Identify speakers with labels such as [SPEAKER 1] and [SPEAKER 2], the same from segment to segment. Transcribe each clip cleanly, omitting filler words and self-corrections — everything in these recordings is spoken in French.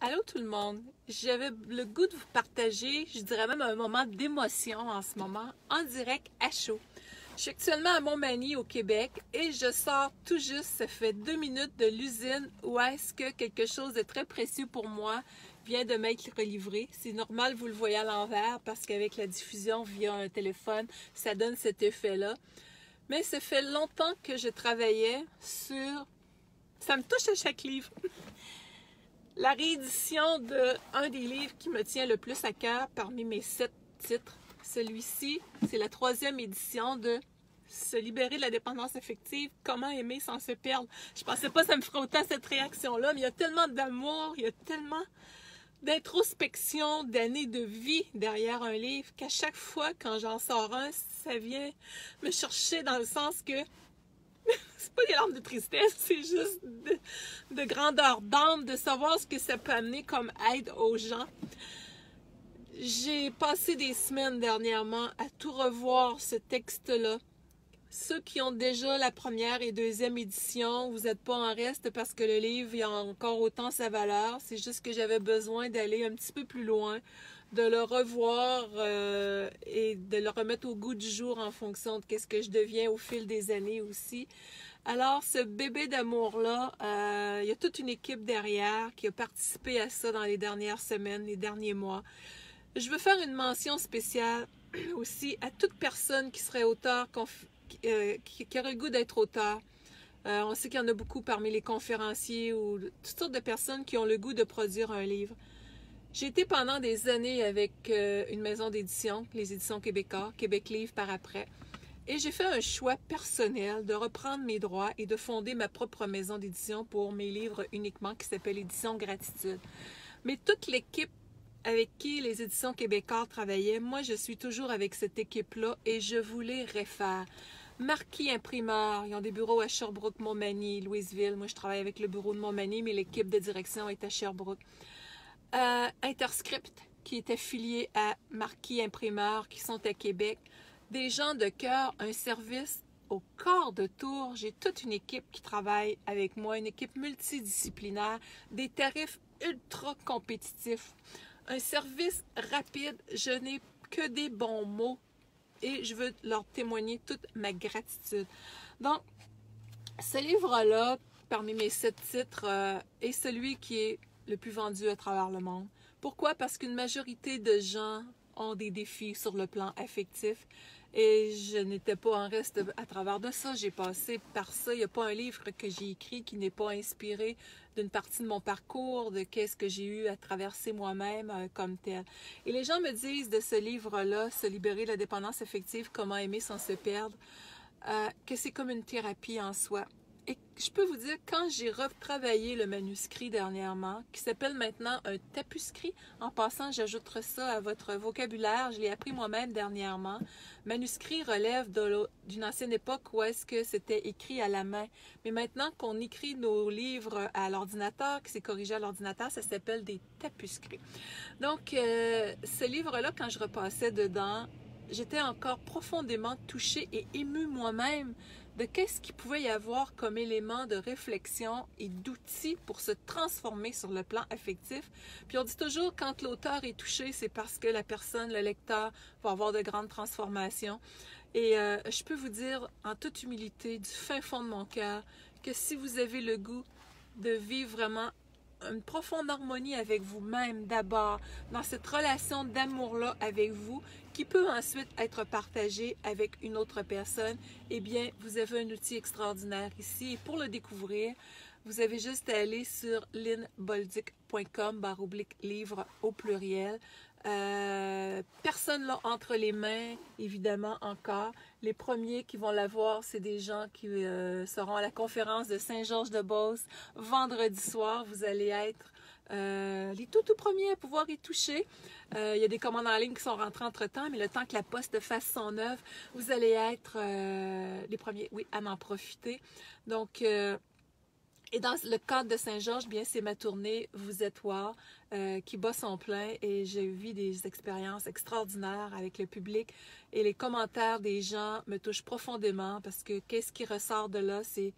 [SPEAKER 1] Allô tout le monde, j'avais le goût de vous partager, je dirais même un moment d'émotion en ce moment, en direct à chaud. Je suis actuellement à Montmagny au Québec et je sors tout juste, ça fait 2 minutes de l'usine où est-ce que quelque chose de très précieux pour moi vient de m'être livré. C'est normal, vous le voyez à l'envers parce qu'avec la diffusion via un téléphone, ça donne cet effet-là. Mais ça fait longtemps que je travaillais sur... Ça me touche à chaque livre. La réédition d'un des livres qui me tient le plus à cœur parmi mes 7 titres. Celui-ci, c'est la 3e édition de Se libérer de la dépendance affective, comment aimer sans se perdre. Je pensais pas que ça me ferait autant cette réaction-là, mais il y a tellement d'amour, il y a tellement d'introspection, d'années de vie derrière un livre qu'à chaque fois quand j'en sors un, ça vient me chercher dans le sens que c'est pas des larmes de tristesse, c'est juste de grandeur d'âme, de savoir ce que ça peut amener comme aide aux gens. J'ai passé des semaines dernièrement à tout revoir ce texte-là. Ceux qui ont déjà la 1re et 2e édition, vous n'êtes pas en reste parce que le livre a encore autant sa valeur. C'est juste que j'avais besoin d'aller un petit peu plus loin, de le revoir et de le remettre au goût du jour en fonction de ce que je deviens au fil des années aussi. Alors, ce bébé d'amour-là, il y a toute une équipe derrière qui a participé à ça dans les dernières semaines, les derniers mois. Je veux faire une mention spéciale aussi à toute personne qui serait auteur, qui aurait le goût d'être auteur. On sait qu'il y en a beaucoup parmi les conférenciers ou toutes sortes de personnes qui ont le goût de produire un livre. J'ai été pendant des années avec une maison d'édition, les éditions Québécois, Québec Livre par après. Et j'ai fait un choix personnel de reprendre mes droits et de fonder ma propre maison d'édition pour mes livres uniquement qui s'appelle Édition Gratitude. Mais toute l'équipe avec qui les éditions Québécois travaillaient, moi je suis toujours avec cette équipe-là et je vous les réfère. Marquis Imprimeur, ils ont des bureaux à Sherbrooke, Montmagny, Louisville. Moi je travaille avec le bureau de Montmagny, mais l'équipe de direction est à Sherbrooke. Interscript, qui est affilié à Marquis Imprimeur, qui sont à Québec. Des gens de cœur, un service au quart de tour. J'ai toute une équipe qui travaille avec moi, une équipe multidisciplinaire, des tarifs ultra compétitifs, un service rapide. Je n'ai que des bons mots et je veux leur témoigner toute ma gratitude. Donc, ce livre-là, parmi mes 7 titres, est celui qui est le plus vendu à travers le monde. Pourquoi? Parce qu'une majorité de gens ont des défis sur le plan affectif et je n'étais pas en reste à travers de ça. J'ai passé par ça. Il n'y a pas un livre que j'ai écrit qui n'est pas inspiré d'une partie de mon parcours, de qu'est-ce que j'ai eu à traverser moi-même comme tel. Et les gens me disent de ce livre-là, Se libérer de la dépendance affective, comment aimer sans se perdre, que c'est comme une thérapie en soi. Et je peux vous dire, quand j'ai retravaillé le manuscrit dernièrement, qui s'appelle maintenant un tapuscrit, en passant, j'ajouterai ça à votre vocabulaire, je l'ai appris moi-même dernièrement. Manuscrit relève d'une ancienne époque où est-ce que c'était écrit à la main. Mais maintenant qu'on écrit nos livres à l'ordinateur, qui s'est corrigé à l'ordinateur, ça s'appelle des tapuscrits. Donc, ce livre-là, quand je repassais dedans, j'étais encore profondément touchée et émue moi-même de qu'est-ce qu'il pouvait y avoir comme élément de réflexion et d'outils pour se transformer sur le plan affectif. Puis on dit toujours quand l'auteur est touché, c'est parce que la personne, le lecteur, va avoir de grandes transformations. Et je peux vous dire en toute humilité, du fin fond de mon cœur, que si vous avez le goût de vivre vraiment une profonde harmonie avec vous-même d'abord, dans cette relation d'amour-là avec vous, qui peut ensuite être partagée avec une autre personne, eh bien, vous avez un outil extraordinaire ici. Et pour le découvrir, vous avez juste à aller sur lynnebolduc.com/livre au pluriel. Personne l'a entre les mains, évidemment, encore. Les premiers qui vont l'avoir, c'est des gens qui seront à la conférence de Saint-Georges-de-Beauce vendredi soir. Vous allez être les tout premiers à pouvoir y toucher. Il y a des commandes en ligne qui sont rentrées entre-temps, mais le temps que la poste fasse son œuvre, vous allez être les premiers, oui, à en profiter. Donc, et dans le cadre de Saint-Georges, bien, c'est ma tournée Vous êtes Wow qui bat son plein et j'ai eu des expériences extraordinaires avec le public et les commentaires des gens me touchent profondément parce que qu'est-ce qui ressort de là, c'est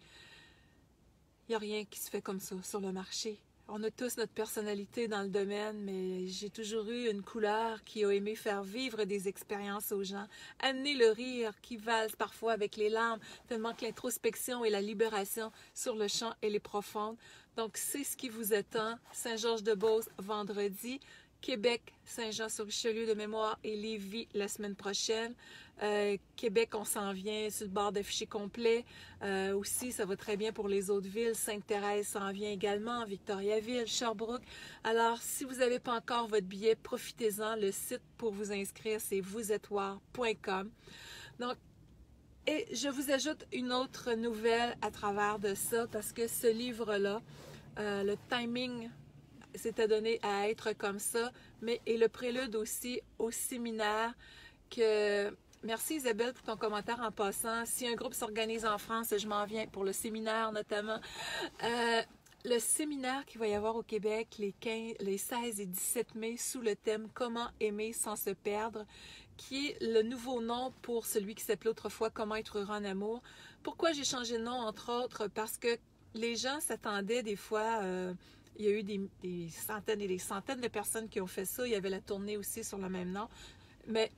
[SPEAKER 1] il n'y a rien qui se fait comme ça sur le marché. On a tous notre personnalité dans le domaine, mais j'ai toujours eu une couleur qui a aimé faire vivre des expériences aux gens, amener le rire qui valse parfois avec les larmes, tellement que l'introspection et la libération sur le champ, elle est profonde. Donc, c'est ce qui vous attend. Saint-Georges-de-Beauce, vendredi. Québec, Saint-Jean-sur-Richelieu de mémoire et Lévis la semaine prochaine. Québec, on s'en vient sur le bord d'afficher complet. Aussi, ça va très bien pour les autres villes. Sainte-Thérèse s'en vient également, Victoriaville, Sherbrooke. Alors, si vous n'avez pas encore votre billet, profitez-en. Le site pour vous inscrire, c'est vousêteswar.com. Donc, et je vous ajoute une autre nouvelle à travers de ça, parce que ce livre-là, le timing s'était donné à être comme ça, mais et le prélude aussi au séminaire que... Merci Isabelle pour ton commentaire en passant. Si un groupe s'organise en France, je m'en viens pour le séminaire notamment. Le séminaire qu'il va y avoir au Québec les 16 et 17 mai sous le thème « Comment aimer sans se perdre », qui est le nouveau nom pour celui qui s'appelait autrefois « Comment être heureux en amour ». Pourquoi j'ai changé de nom, entre autres? Parce que les gens s'attendaient des fois... il y a eu des centaines et des centaines de personnes qui ont fait ça. Il y avait la tournée aussi sur le même nom. Mais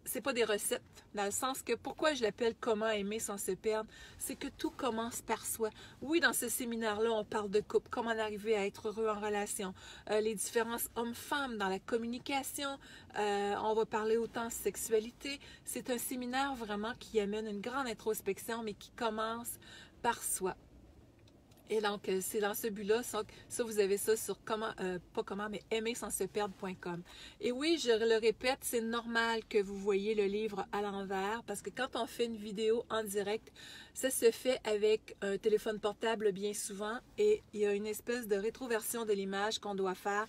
[SPEAKER 1] c'est pas des recettes, dans le sens que pourquoi je l'appelle « Comment aimer sans se perdre », c'est que tout commence par soi. Oui, dans ce séminaire-là, on parle de couple, comment arriver à être heureux en relation, les différences hommes-femmes dans la communication, on va parler autant sexualité. C'est un séminaire vraiment qui amène une grande introspection, mais qui commence par soi. Et donc, c'est dans ce but-là, ça, vous avez ça sur aimer-sans-se-perdre.com. Et oui, je le répète, c'est normal que vous voyez le livre à l'envers, parce que quand on fait une vidéo en direct, ça se fait avec un téléphone portable bien souvent, et il y a une espèce de rétroversion de l'image qu'on doit faire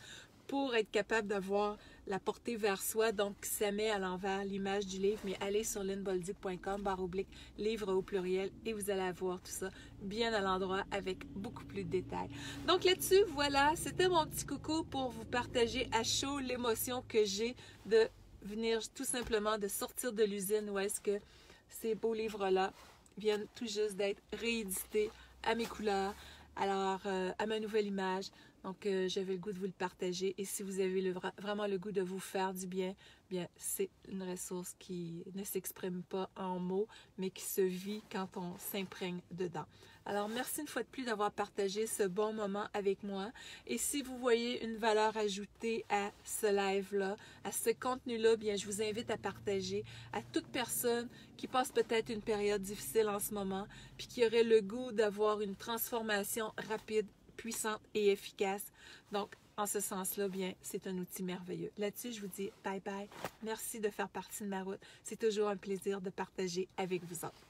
[SPEAKER 1] pour être capable d'avoir la portée vers soi. Donc, ça met à l'envers l'image du livre, mais allez sur lynnbolduc.com/livre au pluriel et vous allez avoir tout ça bien à l'endroit avec beaucoup plus de détails. Donc là-dessus, voilà, c'était mon petit coucou pour vous partager à chaud l'émotion que j'ai de venir tout simplement de sortir de l'usine où est-ce que ces beaux livres-là viennent tout juste d'être réédités à mes couleurs, alors à ma nouvelle image. Donc, j'avais le goût de vous le partager. Et si vous avez vraiment le goût de vous faire du bien, bien, c'est une ressource qui ne s'exprime pas en mots, mais qui se vit quand on s'imprègne dedans. Alors, merci une fois de plus d'avoir partagé ce bon moment avec moi. Et si vous voyez une valeur ajoutée à ce live-là, à ce contenu-là, bien, je vous invite à partager à toute personne qui passe peut-être une période difficile en ce moment, puis qui aurait le goût d'avoir une transformation rapide, puissante et efficace. Donc, en ce sens-là, bien, c'est un outil merveilleux. Là-dessus, je vous dis bye bye. Merci de faire partie de ma route. C'est toujours un plaisir de partager avec vous autres.